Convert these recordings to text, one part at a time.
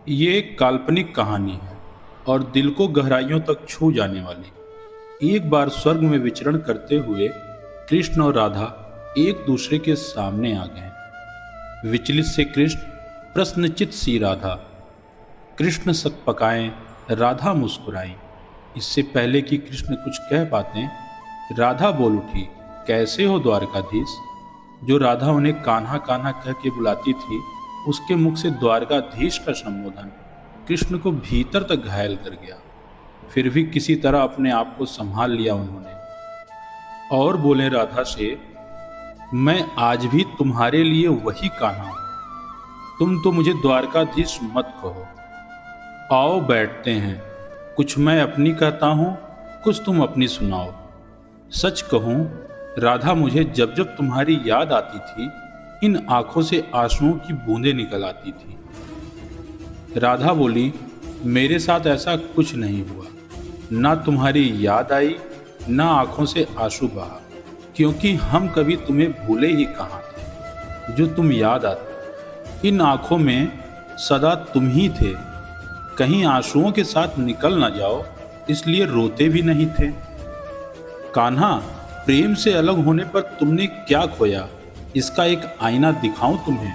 ये एक काल्पनिक कहानी है और दिल को गहराइयों तक छू जाने वाली। एक बार स्वर्ग में विचरण करते हुए कृष्ण और राधा एक दूसरे के सामने आ गए। विचलित से कृष्ण, प्रश्नचित सी राधा। कृष्ण सकपकाएं, राधा मुस्कुराई। इससे पहले कि कृष्ण कुछ कह पाते, राधा बोल उठी, कैसे हो द्वारकाधीश। जो राधा उन्हें कान्हा कान्हा कह के बुलाती थी, उसके मुख से द्वारकाधीश का संबोधन कृष्ण को भीतर तक घायल कर गया। फिर भी किसी तरह अपने आप को संभाल लिया उन्होंने और बोले राधा से, मैं आज भी तुम्हारे लिए वही कान्हा हूं। तुम तो मुझे द्वारकाधीश मत कहो। आओ बैठते हैं, कुछ मैं अपनी कहता हूं, कुछ तुम अपनी सुनाओ। सच कहूं राधा, मुझे जब जब तुम्हारी याद आती थी, इन आंखों से आंसुओं की बूंदें निकल आती थी। राधा बोली, मेरे साथ ऐसा कुछ नहीं हुआ। ना तुम्हारी याद आई, ना आंखों से आंसू बहा, क्योंकि हम कभी तुम्हें भूले ही कहाँ थे। जो तुम याद आते, इन आंखों में सदा तुम ही थे। कहीं आंसुओं के साथ निकल ना जाओ, इसलिए रोते भी नहीं थे। कान्हा, प्रेम से अलग होने पर तुमने क्या खोया, इसका एक आईना दिखाऊं तुम्हें।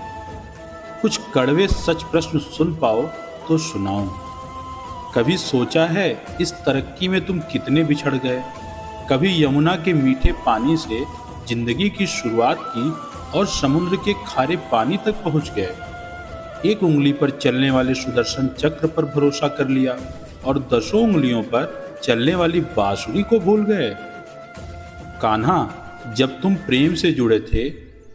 कुछ कड़वे सच प्रश्न सुन पाओ तो सुनाऊं। कभी सोचा है इस तरक्की में तुम कितने बिछड़ गए। कभी यमुना के मीठे पानी से जिंदगी की शुरुआत की और समुद्र के खारे पानी तक पहुंच गए। एक उंगली पर चलने वाले सुदर्शन चक्र पर भरोसा कर लिया और 10 उंगलियों पर चलने वाली बांसुरी को भूल गए। कान्हा, जब तुम प्रेम से जुड़े थे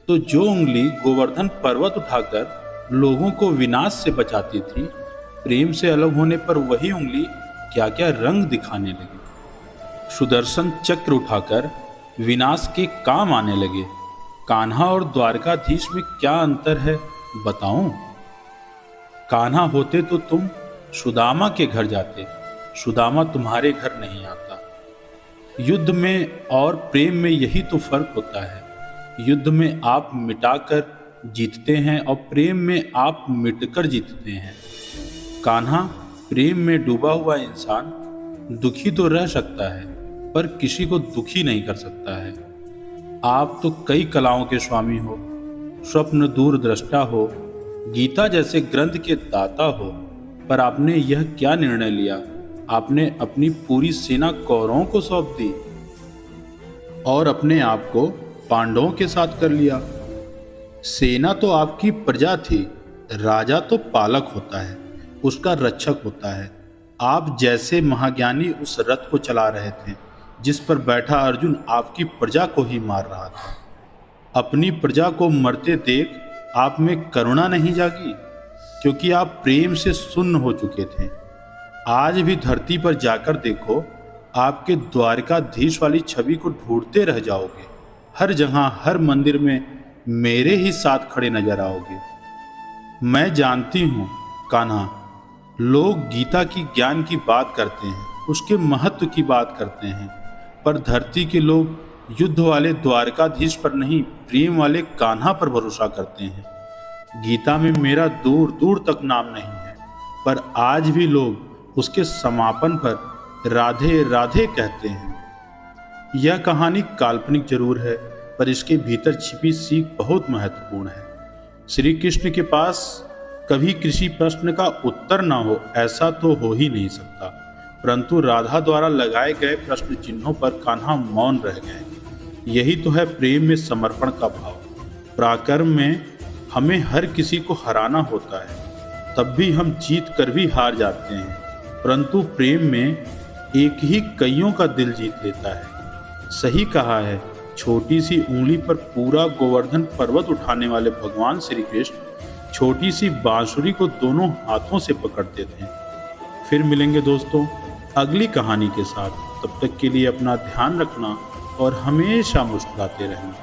तो जो उंगली गोवर्धन पर्वत उठाकर लोगों को विनाश से बचाती थी, प्रेम से अलग होने पर वही उंगली क्या क्या रंग दिखाने लगी। सुदर्शन चक्र उठाकर विनाश के काम आने लगे। कान्हा और द्वारकाधीश में क्या अंतर है बताऊं। कान्हा होते तो तुम सुदामा के घर जाते, सुदामा तुम्हारे घर नहीं आता। युद्ध में और प्रेम में यही तो फर्क होता है। युद्ध में आप मिटाकर जीतते हैं और प्रेम में आप मिटकर जीतते हैं। कान्हा, प्रेम में डूबा हुआ इंसान दुखी तो रह सकता है, पर किसी को दुखी नहीं कर सकता है। आप तो कई कलाओं के स्वामी हो, स्वप्न दूरदृष्टा हो, गीता जैसे ग्रंथ के दाता हो, पर आपने यह क्या निर्णय लिया। आपने अपनी पूरी सेना कौरवों को सौंप दी और अपने आप को पांडवों के साथ कर लिया। सेना तो आपकी प्रजा थी, राजा तो पालक होता है, उसका रक्षक होता है। आप जैसे महाज्ञानी उस रथ को चला रहे थे जिस पर बैठा अर्जुन आपकी प्रजा को ही मार रहा था। अपनी प्रजा को मरते देख आप में करुणा नहीं जागी, क्योंकि आप प्रेम से सुन्न हो चुके थे। आज भी धरती पर जाकर देखो, आपके द्वारकाधीश वाली छवि को ढूंढते रह जाओगे। हर जगह, हर मंदिर में मेरे ही साथ खड़े नजर आओगे। मैं जानती हूँ कान्हा, लोग गीता की ज्ञान की बात करते हैं, उसके महत्व की बात करते हैं, पर धरती के लोग युद्ध वाले द्वारकाधीश पर नहीं, प्रेम वाले कान्हा पर भरोसा करते हैं। गीता में मेरा दूर दूर तक नाम नहीं है, पर आज भी लोग उसके समापन पर राधे राधे कहते हैं। यह कहानी काल्पनिक जरूर है, पर इसके भीतर छिपी सीख बहुत महत्वपूर्ण है। श्री कृष्ण के पास कभी किसी प्रश्न का उत्तर ना हो, ऐसा तो हो ही नहीं सकता, परंतु राधा द्वारा लगाए गए प्रश्न चिन्हों पर कान्हा मौन रह गए। यही तो है प्रेम में समर्पण का भाव। पराक्रम में हमें हर किसी को हराना होता है, तब भी हम जीत कर भी हार जाते हैं, परंतु प्रेम में एक ही कईयों का दिल जीत लेता है। सही कहा है, छोटी सी उंगली पर पूरा गोवर्धन पर्वत उठाने वाले भगवान श्री कृष्ण छोटी सी बांसुरी को दोनों हाथों से पकड़ते थे। फिर मिलेंगे दोस्तों अगली कहानी के साथ। तब तक के लिए अपना ध्यान रखना और हमेशा मुस्कुराते रहना।